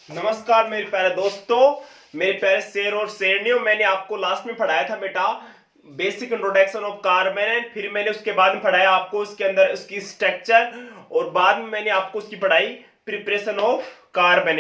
नमस्कार मेरे प्यारे दोस्तों, मेरे प्यारे शेर और शेरनियों। मैंने आपको लास्ट में पढ़ाया था बेटा बेसिक इंट्रोडक्शन ऑफ कार्बन, फिर मैंने उसके बाद में पढ़ाया आपको उसके अंदर उसकी स्ट्रक्चर, और बाद में मैंने आपको उसकी पढ़ाई प्रिपरेशन ऑफ कार्बन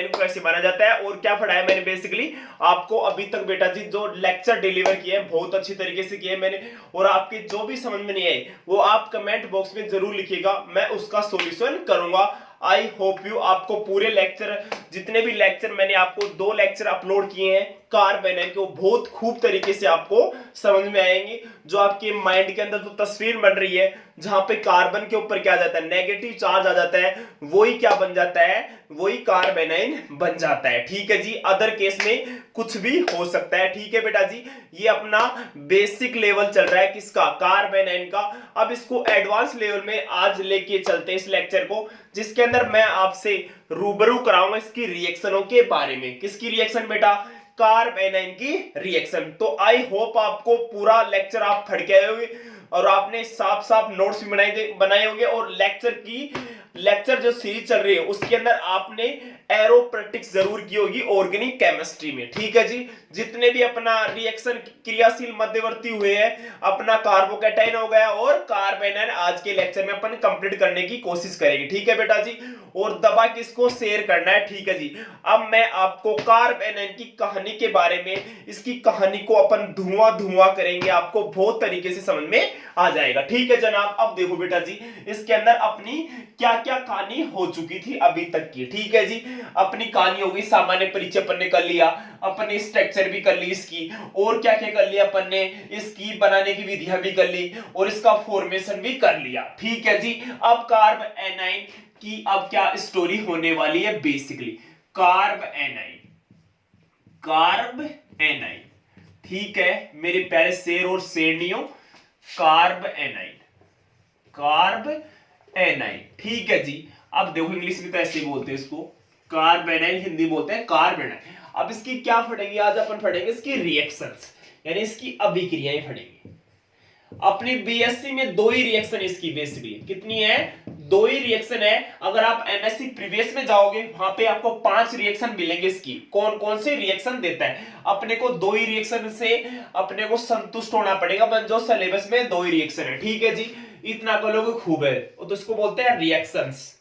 को कैसे बना जाता है। और क्या पढ़ाया मैंने बेसिकली आपको अभी तक बेटा जी, जो लेक्चर डिलीवर किए हैं बहुत अच्छी तरीके से किए मैंने। और आपके जो भी समझ में नहीं आए वो आप कमेंट बॉक्स में जरूर लिखिएगा, मैं उसका सॉल्यूशन करूंगा। आई होप यू आपको पूरे लेक्चर, जितने भी लेक्चर मैंने आपको 2 लेक्चर अपलोड किए हैं कार्बन के, वो बहुत खूब तरीके से आपको समझ में आएंगे। जो आपके माइंड के अंदर जो तस्वीर बन रही है, जहां पे कार्बन के ऊपर क्या आ जाता है, नेगेटिव चार्ज आ जाता है, वही क्या बन जाता है, वही कार्बेनाइन बन जाता है। ठीक है जी, अदर केस में कुछ भी हो सकता है। ठीक है बेटा जी, ये अपना बेसिक लेवल चल रहा है किसका, कार्बेनाइन का। अब इसको एडवांस लेवल में आज लेके चलते हैं इस लेक्चर को, जिसके अंदर मैं आपसे रूबरू कराऊंगा इसकी रिएक्शनों के बारे में। किसकी रिएक्शन बेटा, कार्बेनाइन की रिएक्शन। तो आई होप आपको पूरा लेक्चर आप पढ़ के आए होंगे और आपने साफ साफ नोट्स भी बनाए होंगे। और लेक्चर जो सीरीज चल रही है उसके अंदर आपने एरोप्रैक्टिक्स जरूर की होगी ऑर्गेनिक केमिस्ट्री में। ठीक है जी, जितने भी अपना रिएक्शन क्रियाशील मध्यवर्ती हुए हैं, अपना कार्बोकैटायन हो गया और कार्बेनाइन, आज के लेक्चर में अपन कंप्लीट करने की कोशिश करेंगे। ठीक है बेटा जी, और दबा किसको शेयर करना है। ठीक है जी, अब मैं आपको कार्बेनाइन की कहानी के बारे में, इसकी कहानी को अपन धुआं धुआं करेंगे, आपको बहुत तरीके से समझ में आ जाएगा। ठीक है जनाब, अब देखो बेटा जी, इसके अंदर अपनी क्या क्या कहानी हो चुकी थी अभी तक की। ठीक है जी, अपनी कहानी हो गई, सामान्य परिचय अपन ने कर लिया, अपने स्ट्रक्चर भी कर ली इसकी, और क्या क्या कर लिया अपन ने, इसकी बनाने की विधियां भी कर ली और इसका फॉर्मेशन भी कर लिया। ठीक है जी, अब कार्बेनाइन की अब क्या स्टोरी होने वाली है बेसिकली, कार्ब एनाइन। ठीक है मेरे प्यारे शेर और शेरनियों, कार्ब एनाइन। ठीक है जी, अब देखो इंग्लिश में तो ऐसे ही बोलते हैं इसको, कार्बेनाइन, हिंदी बोलते हैं कार्बेनाइन। अब इसकी क्या पढ़ेंगे आज अपन, पढ़ेंगे इसकी रिएक्शंस, यानी इसकी अभिक्रियाएं पढ़ेंगे। अपनी बीएससी में 2 ही रिएक्शन इसकी बेसिकली, कितनी है, 2 ही रिएक्शन है। अगर आप एमएससी प्रीवियस में जाओगे वहां पे आपको 5 रिएक्शन मिलेंगे इसकी। कौन कौन से रिएक्शन देता है, अपने को 2 ही रिएक्शन से अपने को संतुष्ट होना पड़ेगा, बस जो सिलेबस में 2 ही रिएक्शन है। ठीक है जी, इतना कर लोगे खूब है, तो इसको बोलते हैं रिएक्शंस।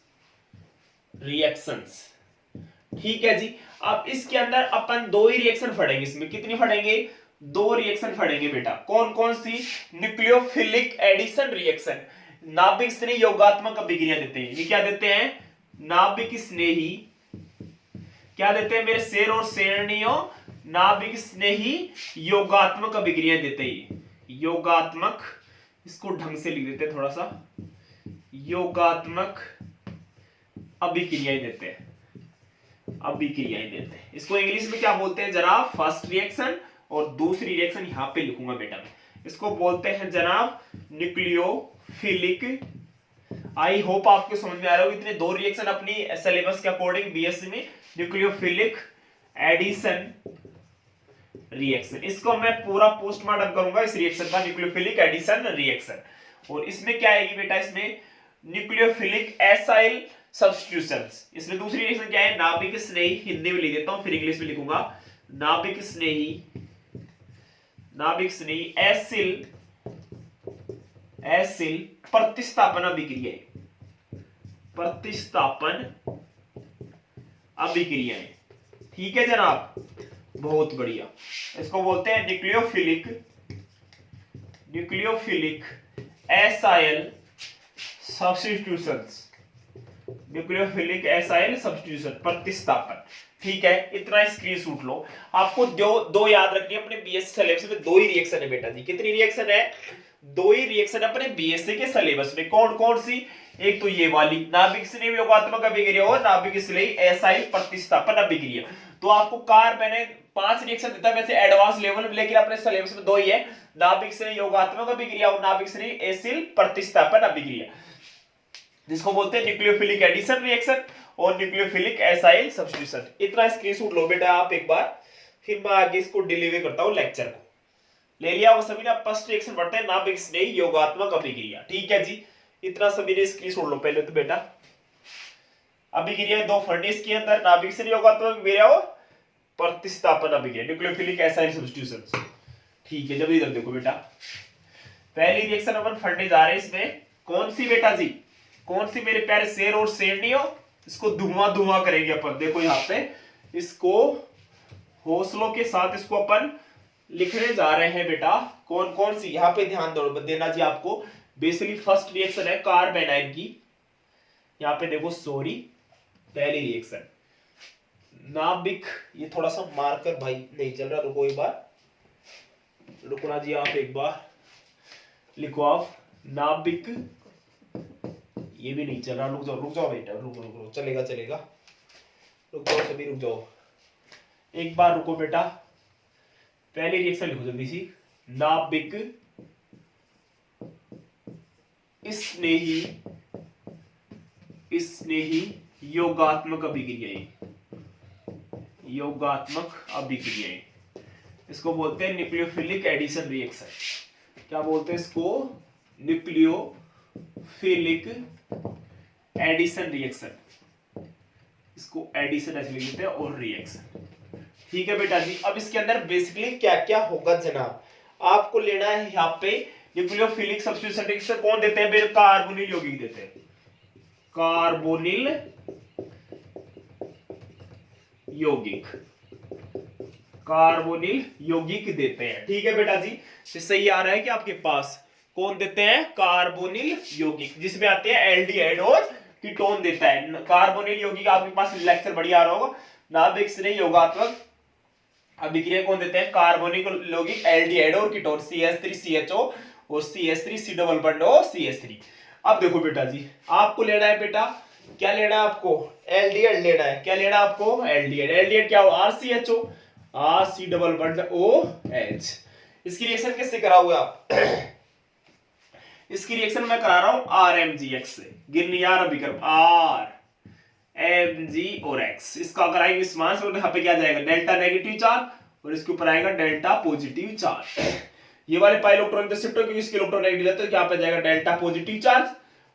ठीक है जी, अब इसके अंदर अपन 2 ही रिएक्शन पढ़ेंगे, इसमें कितनी पढ़ेंगे, 2 रिएक्शन पढ़ेंगे बेटा। कौन कौन सी, न्यूक्लियोफिलिक एडिशन रिएक्शन, नाभिक स्नेही योगात्मक अभिक्रिया देते हैं। ये क्या देते हैं, नाभिक स्नेही, क्या देते हैं मेरे शेर और शेरनियों, नाभिक स्नेही योगात्मक अभिक्रिया देते हैं। योगात्मक, इसको ढंग से लिख देते हैं थोड़ा सा, योगात्मक अभिक्रियाएं देते हैं, इसको इंग्लिश में क्या बोलते हैं जनाब, फर्स्ट रिएक्शन, और दूसरी रिएक्शन यहां पे लिखूंगा बेटा मैं, इसको बोलते हैं जनाब न्यूक्लियोफिलिक। आई होप आपको समझ में आ रहा हो, इतने 2 रिएक्शन अपनी सिलेबस के अकॉर्डिंग बीएससी में, न्यूक्लियोफिलिक एडिशन रिएक्शन, इसको मैं पूरा पोस्टमार्टम करूंगा इस रिएक्शन का, न्यूक्लियोफिलिक एडिशन रिएक्शन। और इसमें क्या आएगी बेटा, इसमें न्यूक्लियोफिलिक एसाइल सब्स्टिट्यूशंस। इसमें दूसरी रिएक्शन क्या है, नाभिक स्नेही, हिंदी में लिख देता हूं फिर इंग्लिश में लिखूंगा, नाभिक स्नेही एसिल प्रतिस्थापन अभिक्रियाएं। ठीक है जनाब, बहुत बढ़िया, इसको बोलते हैं न्यूक्लियोफिलिक एसाइल सब्स्टिट्यूशंस, प्रतिस्थापन। ठीक है, इतना स्क्रीनशॉट लो। आपको दो याद रखनी है, अपने बीएससी सिलेबस में 2 ही रिएक्शन है बेटा जी। कितनी रिएक्शन है, 2 ही रिएक्शन अपने बीएससी के सिलेबस में। कौन कौन सी, एक तो ये वाली नाभिक स्नेही योगात्मक अभिक्रिया और नाभिक स्नेही एसाइल प्रतिस्थापन अभिक्रिया। तो आपको मैंने 5 रिएक्शन देता है वैसे एडवांस लेवल में, लेकिन अपने सिलेबस में 2 ही है, नाभिक स्नेही योगात्मक अभिक्रिया और नाभिक स्नेही एसिल प्रतिस्थापन अभिक्रिया, जिसको बोलते हैं न्यूक्लियोफिलिक एडिशन रिएक्शन और न्यूक्लियोफिलिक एसाइल सब्स्टिट्यूशन। इतना स्क्रीनशॉट लो बेटा आप एक बार, फिर मैं आगे इसको डिलीवर करता हूं लेक्चर को। ले लिया वो सभी ने, फर्स्ट रिएक्शन पढ़ते हैं नाभिक स्नेही योगात्मक अभिक्रिया। ठीक है जी, इतना सभी ने स्क्रीनशॉट लो पहले तो बेटा। अभिक्रिया दो फर्नेस के अंदर नाभिक से योगात्मक अभिक्रिया हो प्रतिस्थापन अभिक्रिया, न्यूक्लियोफिलिक एसाइन सब्स्टिट्यूशन। ठीक है, जब इधर देखो बेटा, पहली रिएक्शन अपन फर्नेस आ रहे हैं, इसमें कौन सी बेटा जी, कौन सी मेरे प्यारे शेर और शेरनियों, इसको धुआं धुआं करेंगे अपन। देखो यहाँ पे इसको हौसलों के साथ इसको अपन लिखने जा रहे हैं बेटा। कौन कौन सी, यहाँ पे ध्यान देना जी आपको। बेसिकली फर्स्ट रिएक्शन है कार्बन आयन की, यहाँ पे देखो सॉरी, पहली रिएक्शन नाभिक, ये थोड़ा सा मार्कर भाई नहीं चल रहा, रुको एक बार, रुकना जी, आप एक बार लिखो आप नाभिक, ये भी नहीं चल रहा, रुक जाओ बेटा, रुक चलेगा चलेगा, रुक जाओ सभी, रुक जाओ एक बार, रुको बेटा। पहली रिएक्शन लिखो जल्दी सी, नाभिक स्नेही योगात्मक अभिक्रियाएं, योगात्मक अभिक्रियाएं, इसको बोलते हैं न्यूक्लियोफिलिक एडिशन रिएक्शन। क्या बोलते हैं इसको, न्यूक्लियोफिलिक एडिशन रिएक्शन, इसको एडिशन ऐसे लिख देते हैं, और रिएक्शन। ठीक है बेटा जी। अब इसके अंदर बेसिकली क्या क्या होगा जनाब, आपको लेना है यहाँ पे न्यूक्लियोफिलिक सब्स्टिट्यूशन रिएक्शन कौन देते हैं, मेरे कार्बोनिल यौगिक देते हैं, कार्बोनिल यौगिक, कार्बोनिल यौगिक देते हैं। ठीक है बेटा जी, सही आ रहा है कि आपके पास कौन देते हैं, कार्बोनिल यौगिक, जिसमें आते हैं एल्डिहाइड और कीटोन देता है। कार्बोनिल यौगिक आपके पास लेक्चर बढ़िया आ रहा होगा, नाभिक स्नेही योगात्मक अभिक्रिया कौन देते हैं, कार्बोनिल यौगिक, एल्डिहाइड और कीटोन, CH3CHO और CH3C डबल बॉन्ड और CH3। अब देखो बेटा जी, आपको लेना है बेटा, क्या लेना है आपको, एल्डिहाइड लेना है। क्या लेना है आपको, एल्डिहाइड। एल्डिहाइड क्या हो, RCHO, RC double bond OH। इसकी रिएक्शन किससे करा हुआ आप इसकी रिएक्शन मैं करा रहा हूं RMGX से, गिरनियार अभिक्रम RMG और X। इसका अगर आएंगे इस मान से, यहाँ पे क्या जाएगा, डेल्टा नेगेटिव चार्ज, और इसके ऊपर आएगा डेल्टा पॉजिटिव चार्ज। ये वाले पाई इलेक्ट्रॉन शिफ्ट हो, क्योंकि इसके इलेक्ट्रॉन नेगेटिव है, तो यहाँ पे जाएगा डेल्टा पॉजिटिव चार्ज,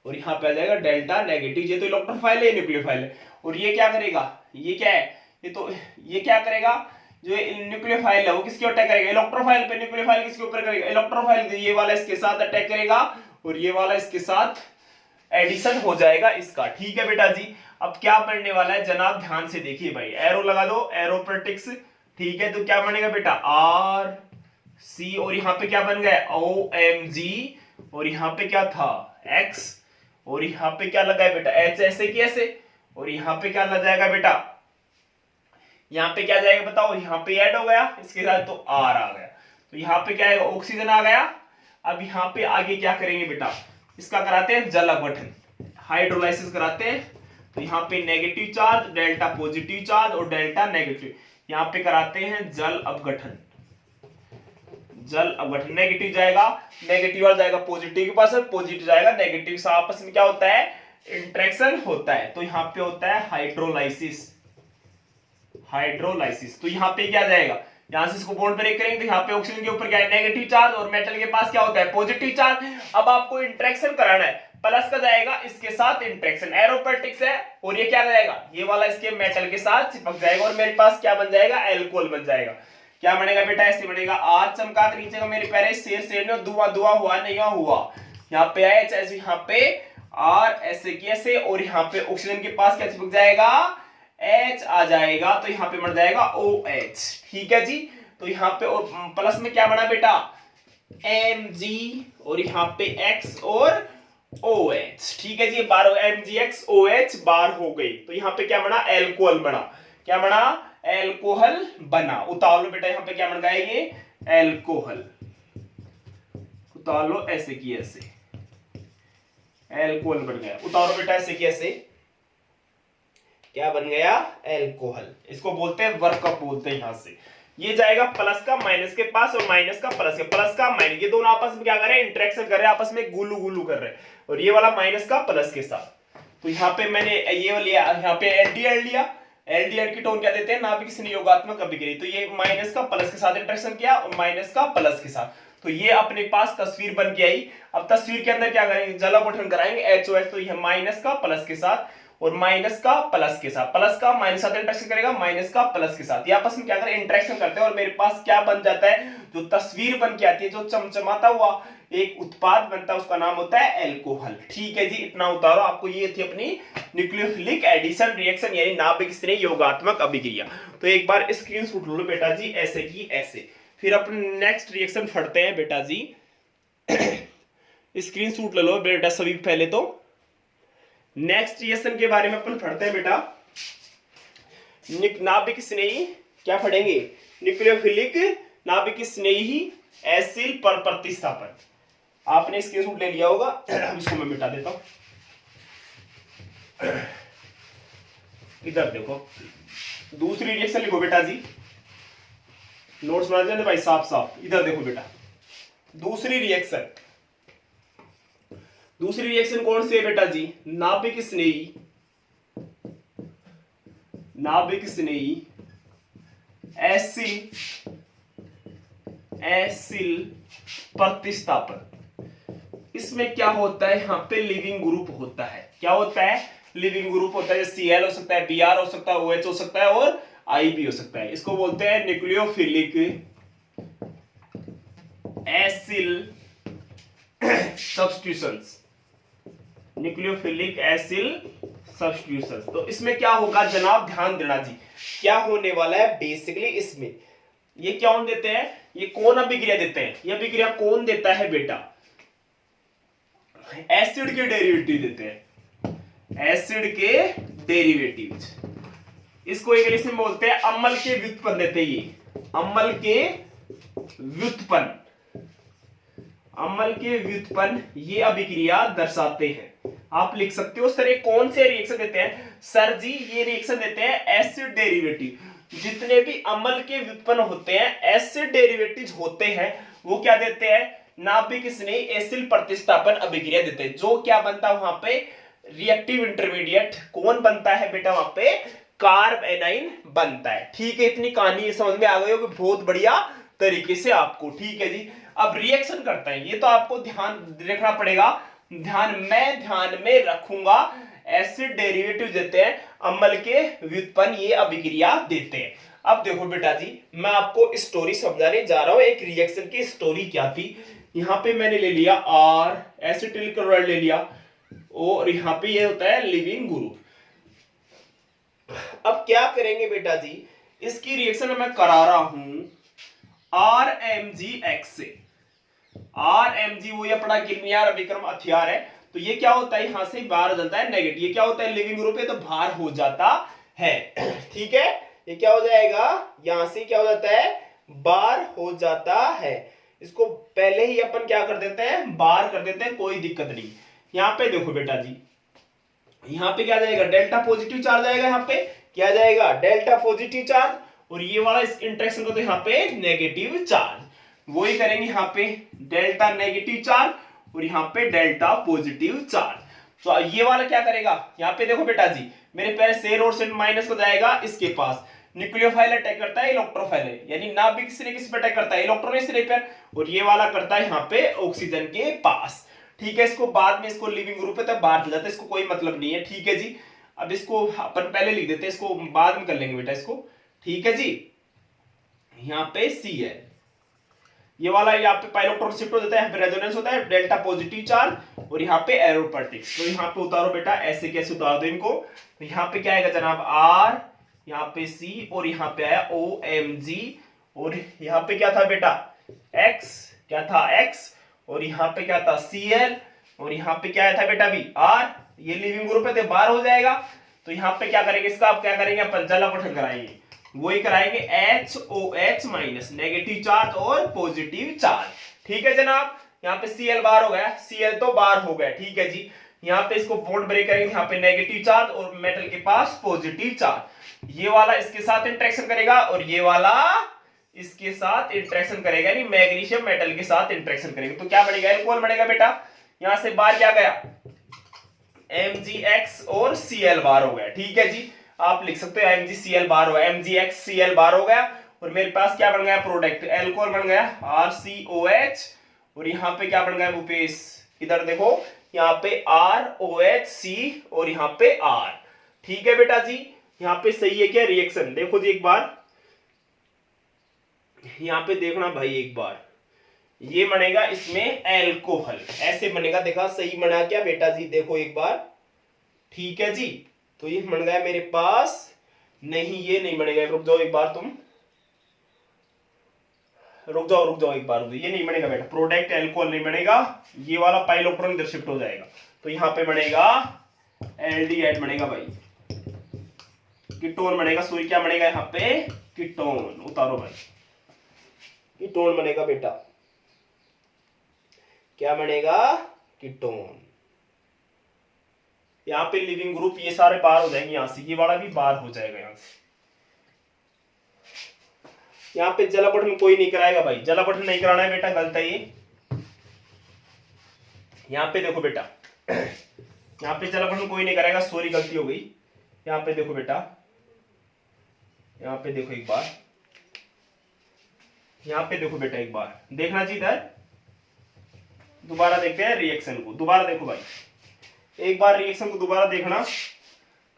और यहाँ पे आ जाएगा डेल्टा नेगेटिव। ये तो इलेक्ट्रोफाइल है, न्यूक्लियोफाइल है। और ये क्या करेगा, ये क्या है, ये क्या करेगा, जो न्यूक्लियोफाइल है वो किसके अटैक करेगा, इलेक्ट्रोफाइल पे। न्यूक्लियोफाइल किसके ऊपर करेगा, इलेक्ट्रोफाइल, ये वाला इसके साथ अटैक करेगा, और ये वाला इसके साथ एडिशन हो जाएगा इसका। ठीक है बेटा जी। अब क्या बनने वाला है जनाब, ध्यान से देखिए भाई, एरो लगा दो, एरो पर टिक्स। ठीक है, तो क्या बनेगा बेटा, RC, और यहाँ पे क्या बन गया, OMG, और यहाँ पे क्या था, X, और यहाँ पे क्या लगा है बेटा, H, ऐसे की ऐसे, और यहाँ पे क्या लग जाएगा बेटा, यहाँ पे क्या जाएगा बताओ, यहाँ पे ऐड हो गया इसके साथ, तो R आ गया, तो यहाँ पे क्या है, ऑक्सीजन आ गया। अब यहाँ पे आगे क्या करेंगे बेटा, इसका कराते हैं जल अपघटन, हाइड्रोलाइसिस कराते हैं। तो यहाँ पे negative charge, delta positive charge और डेल्टा नेगेटिव, यहाँ पे कराते हैं जल अपघटन। जल अपघटन, नेगेटिव जाएगा, नेगेटिव वाला जाएगा पॉजिटिव के पास, पॉजिटिव जाएगा नेगेटिव से, आपस में क्या होता है, इंटरेक्शन होता है। तो यहाँ पे होता है हाइड्रोलाइसिस, हाइड्रोलाइसिस। तो यहाँ पे क्या जाएगा, यहां से इसको बॉन्ड ब्रेक करेंगे, तो यहाँ पे ऑक्सीजन के ऊपर क्या है, नेगेटिव चार्ज, और मेटल के पास क्या होता है, पॉजिटिव चार्ज। अब आपको इंटरेक्शन कराना है, प्लस का जाएगा इसके साथ इंटरेक्शन, एरो पर टिक्स है, और ये क्या जाएगा, ये वाला इसके मेटल के साथ चिपक जाएगा, और मेरे पास क्या बन जाएगा, एल्कोहल बन जाएगा। क्या बनेगा बेटा, ऐसे बनेगा, आज चमका नीचे का मेरे प्यारे शेर शेर धुआं धुआं हुआ नहीं हुआ, यहाँ पे H ऐसे, यहाँ पे R ऐसे की ऐसे, और यहाँ पे ऑक्सीजन के पास क्या चिपक जाएगा, H आ जाएगा, तो यहाँ पे बन जाएगा OH। ठीक है जी। तो यहाँ पे और प्लस में क्या बना बेटा, Mg, और यहाँ पे X और OH। ठीक है जी, बार MgX OH बार हो गई, तो यहाँ पे क्या बना, एल्कोहल बना। क्या बना, एल्कोहल बना। उतार लो बेटा, यहाँ पे क्या बन गया, ये एल्कोहल, उतार लो ऐसे की ऐसे, एल्कोहल बन गया। उतारो बेटा ऐसे की ऐसे, क्या बन गया, एल्कोहल। इसको बोलते हैं वर्कअप, बोलते हैं। यहां से ये जाएगा प्लस का माइनस के पास, और माइनस का प्लस के, प्लस का माइनस, ये दोनों आपस में क्या कर रहे हैं, इंटरेक्शन कर रहे हैं, आपस में गुलू गुलू कर रहे हैं, और ये वाला माइनस का प्लस के साथ। तो यहाँ पे मैंने ये लिया, यहाँ पे एल्डिहाइड लिया, एल्डिहाइड की टोन क्या देते हैं, नाभिक स्नेही योगात्मक अभिक्रिया। तो ये माइनस का प्लस के साथ इंटरेक्शन किया, और माइनस का प्लस के साथ, तो ये अपने पास तस्वीर बन के आई। अब तस्वीर के अंदर क्या करेंगे, जल अपघटन कराएंगे, HOH, तो ये माइनस का प्लस के साथ, और माइनस का प्लस के साथ, प्लस का माइनस साथ इंटरेक्शन करेगा, माइनस का प्लस के साथ, ये आपस में क्या करें इंटरेक्शन करते हैं और मेरे पास क्या बन जाता है, जो तस्वीर बन के आती है, जो चमचमाता हुआ एक उत्पाद बनता है उसका नाम होता है एल्कोहल। ठीक है जी, इतना उतारो। आपको ये थी अपनी न्यूक्लियोफिलिक एडिशन रिएक्शन यानी नाभिक स्नेह योगात्मक अभिक्रिया। तो एक बार स्क्रीनशॉट लो बेटा जी, ऐसे की ऐसे। फिर अपन नेक्स्ट रिएक्शन पढ़ते हैं बेटा जी। स्क्रीनशॉट ले लो बेटा सभी। पहले तो नेक्स्ट रिएक्शन के बारे में अपन पढ़ते हैं बेटा। नाभिक स्नेही क्या पढ़ेंगे, न्यूक्लियोफिलिक नाभिक स्नेही एसिल पर प्रतिस्थापन। आपने स्क्रीनशॉट ले लिया होगा, इसको मैं मिटा देता हूं। इधर देखो, दूसरी रिएक्शन लिखो बेटा जी, नोट्स बना देना भाई साफ साफ। इधर देखो बेटा, दूसरी रिएक्शन कौन सी है बेटा जी, नाभिक स्नेही एसिल प्रतिस्थापन। इसमें क्या होता है, यहाँ पे लिविंग ग्रुप होता है। क्या होता है, लिविंग ग्रुप होता है। Cl हो सकता है, Br हो सकता है, OH हो सकता है और I भी हो सकता है। इसको बोलते हैं nucleophilic acyl substitutions. Nucleophilic acyl substitutions. तो इसमें क्या होगा जनाब, ध्यान देना जी, क्या होने वाला है बेसिकली इसमें। ये क्या देते हैं, ये कौन अभिक्रिया देते हैं, ये अभिक्रिया कौन देता है बेटा, एसिड के डेरिवेटिव देते हैं, एसिड के डेरिवेटिव। इसको इंग्लिश में बोलते हैं अम्ल के व्युत्पन्न देते हैं। ये अम्ल के व्युत्पन्न ये अभिक्रिया दर्शाते हैं। आप लिख सकते हो सर ये कौन से रिएक्शन देते हैं, सर जी ये रिएक्शन देते हैं एसिड डेरिवेटिव। जितने भी अम्ल के व्युत्पन्न होते हैं, एसिड डेरिवेटिव होते हैं, वो क्या देते हैं, नाभिक स्नेही एसिल प्रतिस्थापन अभिक्रिया देते हैं। जो क्या बनता है वहां पे, रिएक्टिव इंटरमीडिएट कौन बनता है बेटा, वहां पे कार्ब एनाइन बनता है। ठीक है, इतनी कहानी समझ में आ गई होगी बहुत बढ़िया तरीके से आपको। ठीक है जी, अब रिएक्शन करता है, ये तो आपको ध्यान रखना पड़ेगा, ध्यान में रखूंगा। एसिड डेरिवेटिव देते हैं, अम्ल के व्युत्पन्न ये अभिक्रिया देते हैं। अब देखो बेटा जी, मैं आपको स्टोरी समझाने जा रहा हूं। एक रिएक्शन की स्टोरी क्या थी, यहां पे मैंने ले लिया R एसिटिल क्लोराइड ले लिया, और यहां पे ये होता है लिविंग ग्रुप। अब क्या करेंगे बेटा जी, इसकी रिएक्शन मैं करा रहा हूं RMgX से। RMg वो ये अपना किरमियार अभिक्रम हथियार है। तो ये क्या होता है, यहां से बाहर हो जाता है नेगेटिव। ये क्या होता है, लिविंग ग्रुप है तो बाहर हो जाता है। ठीक है, ये क्या हो जाएगा, यहां से क्या हो जाता है, बाहर हो जाता है। इसको पहले ही अपन क्या कर देते हैं, बाहर कर देते हैं, कोई दिक्कत नहीं। यहां पे देखो बेटा जी, यहां पे क्या जाएगा, डेल्टा पॉजिटिव चार्ज आएगा, यहां पे क्या जाएगा, डेल्टा पॉजिटिव चार्ज, और ये वाला इस इंटरेक्शन को तो यहां पे नेगेटिव चार्ज। वही करेंगे यहां पे डेल्टा नेगेटिव चार्ज और यहां पे डेल्टा पॉजिटिव चार्ज। तो ये वाला क्या करेगा, यहां पे देखो बेटा जी, मेरे पहले शेर और शेर माइनस को जाएगा इसके पास। न्यूक्लियोफाइल अटैक करता है इलेक्ट्रोफाइल, यानी नाभिक स्नेह किस पे अटैक करता है, इलेक्ट्रॉन स्नेह पर, और ये वाला करता है यहां पे ऑक्सीजन के पास। ठीक है, इसको बाद में, इसको लिविंग ग्रुप है तब बाहर चल जाता है, इसको कोई मतलब नहीं है। ठीक है जी, अब इसको अपन पहले लिख देते हैं, इसको बाद में कर लेंगे बेटा इसको। ठीक है जी, यहां पे Cl, ये वाला यहाँ पे पाइलोट्रॉन शिफ्ट हो जाता है, यहाँ पे रेजोनेंस होता है, डेल्टा पॉजिटिव चार्ज, और यहाँ पे एरोपार्टिक्स। तो यहाँ पे उतारो बेटा, ऐसे कैसे उतार दो इनको। तो यहाँ पे क्या आएगा जनाब, R, यहाँ पे C, और यहाँ पे आया OMg, और यहाँ पे क्या था बेटा X, क्या था X, और यहाँ पे क्या था Cl, और यहाँ पे क्या था बेटा भी R। ये लिविंग ग्रुप है तो बाहर हो जाएगा। तो यहाँ पे क्या करेंगे, इसका आप क्या करेंगे, अपन जल अपठन कराएंगे, वही कराएंगे HOH माइनस, नेगेटिव चार्ज और पॉजिटिव चार्ज। ठीक है जनाब, यहाँ पे Cl बाहर हो गया, Cl तो बाहर हो गया। ठीक है जी, यहाँ पे इसको बॉन्ड ब्रेक करेंगे, यहाँ पे नेगेटिव चार्ज और मेटल के पास पॉजिटिव चार्ज। ये वाला इसके साथ इंटरेक्शन करेगा और ये वाला इसके साथ इंटरेक्शन करेगा, यानी मैग्नीशियम मेटल के साथ इंटरेक्शन करेगा। तो क्या बनेगा, एल्कोहल बनेगा बेटा। यहां से बाहर क्या गया, MgX और Cl बाहर हो गया। ठीक है जी, आप लिख सकते हो MgCl बाहर हो गया, MgX Cl बाहर हो गया, और मेरे पास क्या बन गया प्रोडक्ट, एल्कोहल बन गया RCOH, और यहाँ पे क्या बन गया भूपेश, इधर देखो यहाँ पे ROHC और यहाँ पे R। ठीक है बेटा जी, यहाँ पे सही है क्या रिएक्शन? देखो जी एक बार, यहाँ पे देखना भाई एक बार, ये बनेगा इसमें एल्कोहल, ऐसे बनेगा, देखा सही बना क्या बेटा जी? देखो एक बार, ठीक है जी। तो ये बन गया मेरे पास, नहीं ये नहीं बनेगा, रुक जाओ एक बार, तुम रुक जाओ एक बार, ये नहीं बनेगा बेटा, प्रोडक्ट एल्कोहल नहीं बनेगा, ये वाला पाई इलेक्ट्रॉन इधर शिफ्ट हो जाएगा, तो यहाँ पे बनेगा एल्डिहाइड बनेगा भाई, कीटोन बनेगा, सॉरी क्या बनेगा यहाँ पे? कीटोन। उतारो भाई, कीटोन बनेगा बेटा, क्या बनेगा? कीटोन। यहाँ पे लिविंग ग्रुप ये सारे बाहर हो जाएंगे, यहां से ये वाला भी बाहर हो जाएगा यहां से। यहाँ पे जला पठन कोई नहीं कराएगा भाई, जला पठन नहीं कराना है बेटा, गलत है ये। यहाँ पे देखो बेटा, यहाँ पे जला पठन कोई नहीं कराएगा, सॉरी गलती हो गई। यहाँ पे देखो बेटा, यहाँ पे देखो एक बार, यहाँ पे देखो बेटा एक बार, देखना जी इधर, दोबारा देखते हैं रिएक्शन को, दोबारा देखो भाई, एक बार रिएक्शन को दोबारा देखना।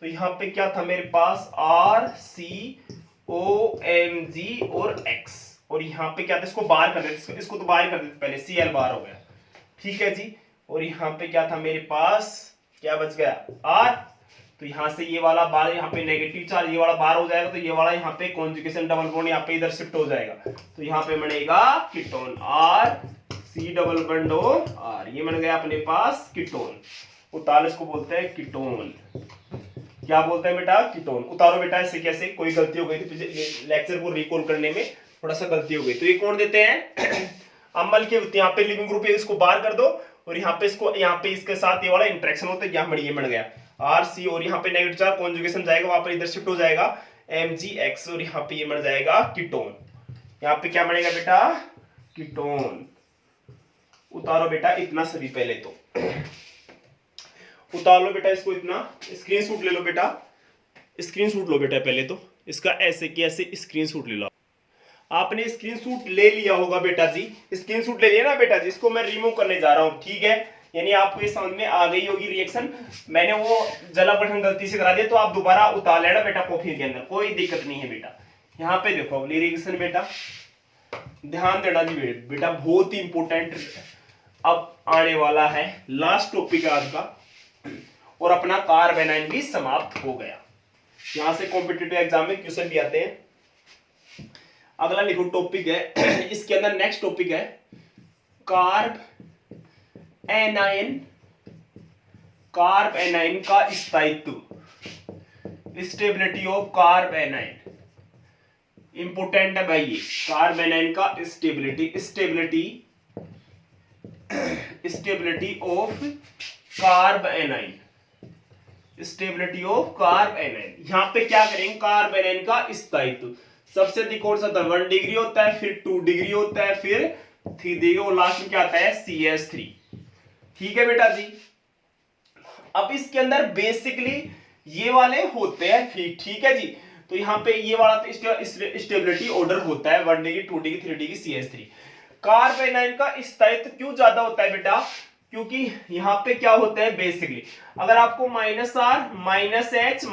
तो यहाँ पे क्या था मेरे पास? RCOMG और X, और यहाँ पे क्या था? इसको बाहर कर देते, इसको तो बाहर कर देते पहले, Cl बाहर हो गया, ठीक है जी। और यहाँ पे क्या था मेरे पास? क्या बच गया? R। तो यहाँ से ये वाला बाहर, यहाँ पे नेगेटिव चार्ज ये वाला बाहर हो जाएगा, तो ये वाला यहाँ पे कॉन्जुगेशन डबल बॉन्ड यहाँ पे इधर शिफ्ट हो जाएगा, तो यहाँ पे बनेगा ketone, RC double bond R, ये बन गया अपने पास कीटोन। उतार, इसको बोलते हैं कीटोन। क्या बोलते हैं बेटा? कीटोन। उतारो बेटा, ऐसे कैसे? कोई गलती हो गई थी लेक्चर को रिकॉल करने में, थोड़ा सा गलती हो गई। तो ये कौन देते हैं? अम्ल के, यहाँ पे लिविंग ग्रुप है, इसको बाहर कर दो, और यहाँ पे इसको, यहाँ पे इसके साथ ये वाला इंटरेक्शन होता है, यहाँ ये बन गया RC, और यहाँ पे नेगेटिव चार्ज कॉन्जुगेशन जाएगा, वहां पर इधर शिफ्ट हो जाएगा MgX, और यहाँ पे ये बन जाएगा कीटोन। यहाँ पे क्या बनेगा बेटा? कीटोन। उतारो बेटा इतना सभी, पहले तो उतार लो बेटा इसको, इतना स्क्रीनशॉट ले लो बेटा, स्क्रीनशॉट लो बेटा पहले तो इसका, ऐसे कि ऐसे स्क्रीनशॉट ले लो। आपने स्क्रीनशॉट ले लिया होगा बेटा जी, स्क्रीनशॉट ले लिया ना बेटा जी, इसको मैं रिमूव करने जा रहा हूं, ठीक है? यानी आपको ये समझ में आ गई होगी रिएक्शन, मैंने वो जला पठन गलती से करा दिया, तो आप दोबारा उतार लेना बेटा कॉपी के अंदर, कोई दिक्कत नहीं है बेटा। यहाँ पे देखो अगली रिएक्शन बेटा, ध्यान देना जी बेटा, बहुत ही इंपोर्टेंट अब आने वाला है, लास्ट टॉपिक है आज का, और अपना कार्बेनाइन भी समाप्त हो गया। यहां से कॉम्पिटिटिव एग्जाम में क्वेश्चन भी आते हैं। अगला लिखो टॉपिक है, इसके अंदर नेक्स्ट टॉपिक है कार्ब एनाइन, कार्ब एनाइन का स्थायित्व, stability of carb A9, important है भाई ये, कार्ब एनाइन का stability, stability of carb A9, stability of carb A9. यहां पे क्या करेंगे? कार्ब एनाइन का स्थायित्व, सबसे अधिक कौन सा था? 1 डिग्री होता है, फिर 2 डिग्री होता है, फिर 3 डिग्री, और लास्ट में क्या आता है? CH3। ठीक है बेटा जी। अब इसके अंदर बेसिकली ये वाले होते हैं, ठीक है जी। तो यहाँ पे ये वाला तो स्टेबिलिटी ऑर्डर होता है 1 degree, 2 degree, 3 degree, CH3। Carb A9 का स्थायित्व क्यों ज्यादा होता है बेटा? क्योंकि यहाँ पे क्या होता है बेसिकली, अगर आपको -R, -H,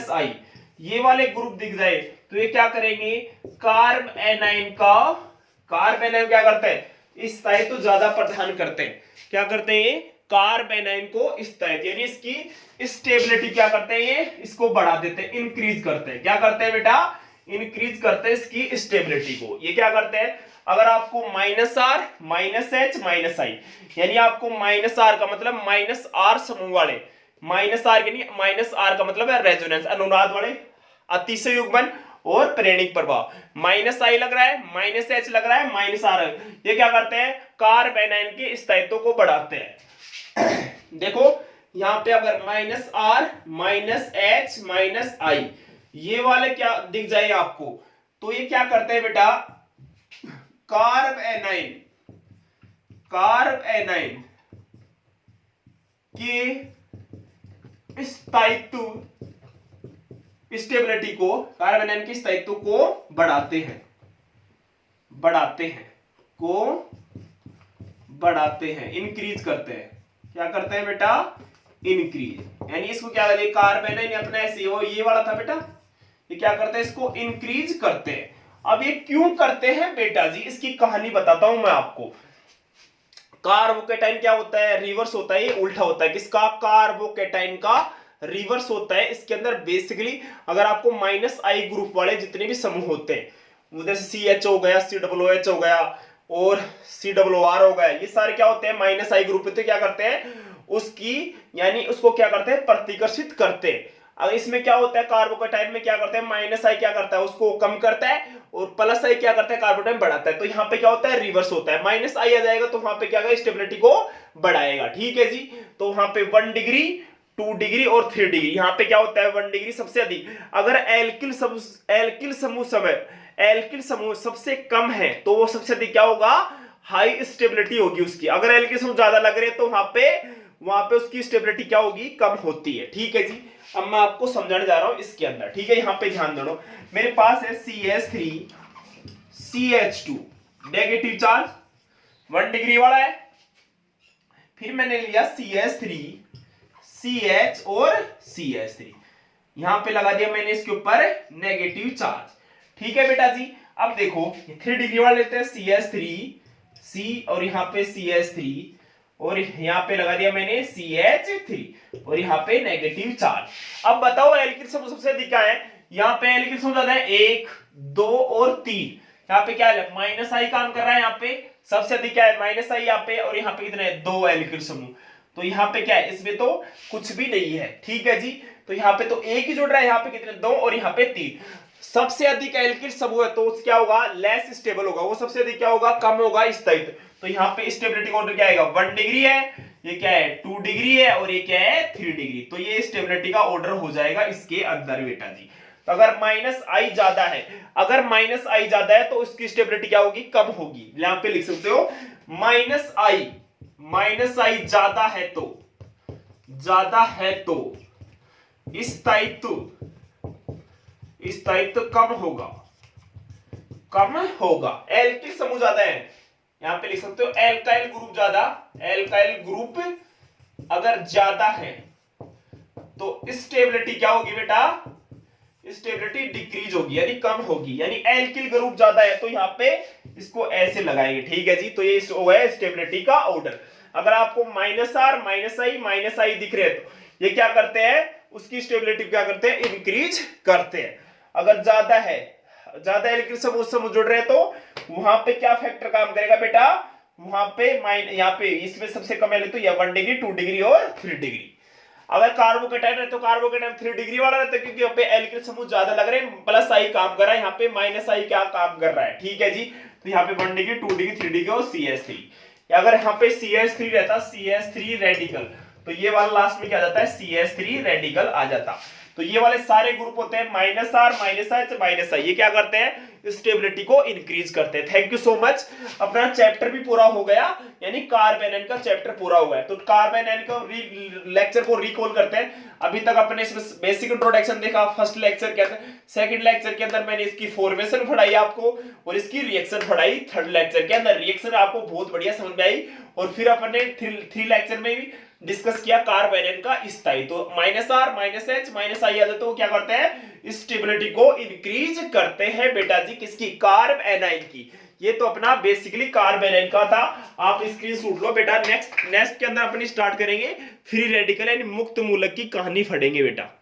-I ये वाले ग्रुप दिख जाए, तो ये क्या करेंगे? कार्ब एनाइन क्या करते हैं? स्थायित्व ज्यादा प्रदान करते हैं। क्या करते हैं? कार्ब एनाइन को स्थायित्व, यानी इसकी स्टेबिलिटी क्या करते हैं? ये इसको बढ़ा देते हैं, इंक्रीज करते हैं। क्या करते हैं बेटा? इंक्रीज करते हैं इसकी स्टेबिलिटी को। ये क्या करते हैं? अगर आपको -R, -H, -I, यानी आपको -R का मतलब -R समूह वाले, -R का मतलब है रेजोनेंस, अनुनाद वाले, अतिशय युग्मन और प्रेरणिक प्रभाव, -I लग रहा है, -H लग रहा है, -R, ये क्या करते हैं? कार्ब एनाइन के स्थायित्व को बढ़ाते हैं। देखो यहां पे अगर -R, -H, -I ये वाले क्या दिख जाए आपको, तो ये क्या करते हैं बेटा? कार्ब एनाइन के स्थायित्व, स्टेबिलिटी को, कार्ब एनाइन के स्थायित्व को बढ़ाते हैं, इंक्रीज करते हैं। क्या करते हैं बेटा? इंक्रीज। यानी इसको क्या करें, कार्बेनाइन अपना ऐसे वो ये वाला था बेटा, ये क्या करते हैं, इसको इंक्रीज करते हैं। अब ये क्यों करते हैं बेटा जी, इसकी कहानी बताता हूं मैं आपको। कार्बोकेटाइन क्या होता है, रिवर्स होता है, ये उल्टा होता है किसका, कार्बोकेटाइन का रिवर्स होता है। इसके अंदर बेसिकली अगर आपको माइनस आई ग्रुप वाले जितने भी समूह होते हैं, जैसे CH हो गया, COOH हो गया और COR हो गया, ये सारे क्या होते हैं, माइनस आई ग्रुप होते हैं। क्या करते हैं उसकी, यानी उसको क्या करते हैं, प्रतिकर्षित करते हैं। अब इसमें क्या होता है, कार्बोकेटाइन में क्या करते हैं, माइनस आई क्या करता है, उसको कम करता है, और प्लस आई क्या करता है, कार्बोकेटाइन बढ़ाता है। तो यहाँ पे क्या होता है, रिवर्स होता है। माइनस आई आ जाएगा तो वहां पे क्या होगा, स्टेबिलिटी को बढ़ाएगा। ठीक है जी। तो वहां पे 1 डिग्री, 2 डिग्री और 3 डिग्री। यहाँ पे क्या होता है, 1 डिग्री सबसे अधिक। अगर एल्किल समूह सबसे कम है तो वो सबसे अधिक क्या होगा, हाई स्टेबिलिटी होगी उसकी। अगर एल्किल समूह ज्यादा लग रहे हैं तो वहां पे उसकी स्टेबिलिटी क्या होगी, कम होती है। ठीक है जी। अब मैं आपको समझाने जा रहा हूं इसके अंदर। ठीक है, यहाँ पे ध्यान दो। मेरे पास है CH3 CH2, negative charge 1 degree वाला है। फिर मैंने लिया CH3 CH और CH3, यहां पे लगा दिया मैंने इसके ऊपर नेगेटिव चार्ज। ठीक है बेटा जी। अब देखो 3 डिग्री वाला लेते हैं, CH3 C और यहाँ पे CH3 और यहाँ पे लगा दिया मैंने CH3 और यहाँ पे नेगेटिव चार्ज। अब बताओ एल्किल समूह सबसे अधिक क्या है, यहाँ पे एल्किल समूह ज्यादा है 1 2 और 3। यहाँ पे क्या है, माइनस आई काम कर रहा है, यहाँ पे सबसे अधिक क्या है, माइनस आई यहाँ पे, और यहाँ पे कितने हैं, 2 एल्किल समूह। तो यहाँ पे क्या है, इसमें तो कुछ भी नहीं है। ठीक है जी। तो यहाँ पे तो एक ही जुड़ रहा है, यहाँ पे कितने 2 और यहाँ पे 3। सबसे अधिक एल्किल समूह है तो क्या होगा, लेस स्टेबल होगा, वो सबसे अधिक क्या होगा, कम होगा स्थायित्व। तो यहाँ पे स्टेबिलिटी का ऑर्डर क्या आएगा, 1 डिग्री है, ये क्या है 2 डिग्री है और ये क्या है 3 डिग्री। तो ये स्टेबिलिटी का ऑर्डर हो जाएगा इसके अंदर बेटा जी। तो अगर माइनस आई ज्यादा है, अगर माइनस आई ज्यादा है तो उसकी स्टेबिलिटी क्या होगी, कम होगी। यहां पे लिख सकते हो माइनस आई ज्यादा है तो स्थायित्व कम होगा। एल्किल समूह ज्यादा है, यहां पे लिख सकते हो एल्काइल ग्रुप ज्यादा, एल्काइल ग्रुप अगर ज्यादा है तो स्टेबिलिटी क्या होगी बेटा, स्टेबिलिटी डिक्रीज होगी यानी कम होगी। यानी एल्किल ग्रुप ज्यादा है तो यहाँ पे इसको ऐसे लगाएंगे। ठीक है जी। तो ये है स्टेबिलिटी का ऑर्डर। अगर आपको माइनस आई दिख रहे हैं तो ये क्या करते हैं, उसकी स्टेबिलिटी क्या करते हैं, इंक्रीज करते हैं। अगर ज्यादा एल्किल समूह जुड़ रहे हैं तो वहां पे क्या फैक्टर काम करेगा बेटा, वहां पे यहाँ पे इसमें सबसे कम है तो यह 1 डिग्री 2 डिग्री और 3 डिग्री। अगर कार्बोकेटाइन है तो कार्बोकेटाइन 3 डिग्री वाला रहता है, क्योंकि यहाँ पे एल्किल समूह ज्यादा लग रहे हैं, प्लस आई काम कर रहा है, यहाँ पे माइनस आई क्या काम कर रहा है। ठीक है जी। तो यहाँ पे 1 डिग्री 2 डिग्री 3 डिग्री और CH3। अगर यहाँ पे CH3 रहता, CH3 रेडिकल, तो ये वाला लास्ट में क्या जाता है, CH3 रेडिकल आ जाता। तो ये वाले सारे ग्रुप होते हैं माइनस आर माइनस आई, ये क्या करते हैं, स्टेबिलिटी को इंक्रीज करते हैं। Thank you so much. अपना चैप्टर भी पूरा हो गया, यानी कार्बेनाइन का चैप्टर पूरा हुआ है। तो कार्बेनाइन का लेक्चर को रिकॉल करते हैं। अभी तक अपने इसमें बेसिक इंट्रोडक्शन देखा फर्स्ट लेक्चर के अंदर, सेकंड लेक्चर के अंदर मैंने इसकी फॉर्मेशन पढ़ाई आपको और इसकी रिएक्शन पढ़ाई। थर्ड लेक्चर के अंदर रिएक्शन आपको बहुत बढ़िया समझ में आई। और फिर अपने 3 लेक्चर में भी डिस्कस किया कार्बेनाइन का स्थायित्व। तो minus R minus H minus I आ जाए तो क्या करते हैं, स्टेबिलिटी को इंक्रीज करते हैं बेटा जी, किसकी, कार्बेनाइन की। ये तो अपना बेसिकली कार्बेनाइन का था। आप स्क्रीनशॉट लो बेटा। नेक्स्ट के अंदर अपनी स्टार्ट करेंगे फ्री रेडिकल यानी मुक्त मूलक की कहानी पढ़ेंगे बेटा।